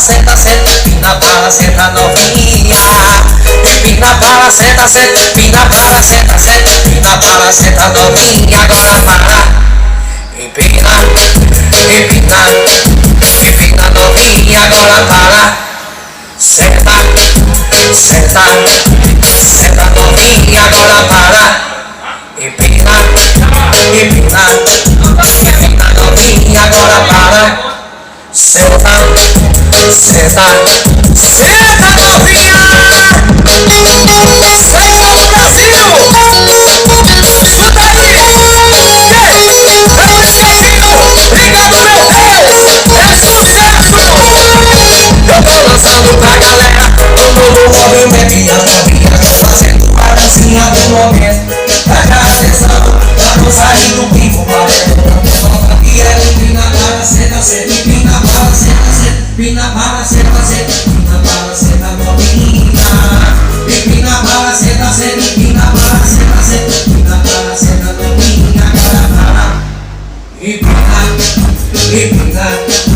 Senta, senta, empina para, senta novinha. Empina para, senta, senta, empina para, senta, senta, empina para, senta novinha. Agora para, empina, empina, empina novinha. Agora para, senta, senta, senta novinha. Agora para, empina, empina, empina novinha. Agora para, senta, senta, senta novinha. Sexta do Brasil. Escuta aí. É o Serginho. Obrigado, meu Deus. É sucesso. Eu tô lançando pra galera um novo movimento e as novinhas estão fazendo a dancinha do momento. Presta atenção, pra não sair do bico, valendo. Aqui é empina para, senta, senta, empina para, senta, senta, empina para, senta, senta, empina para, senta novinha. Empina para, senta, senta, empina para, senta, senta, empina para, senta novinha. Agora para, empina, empina.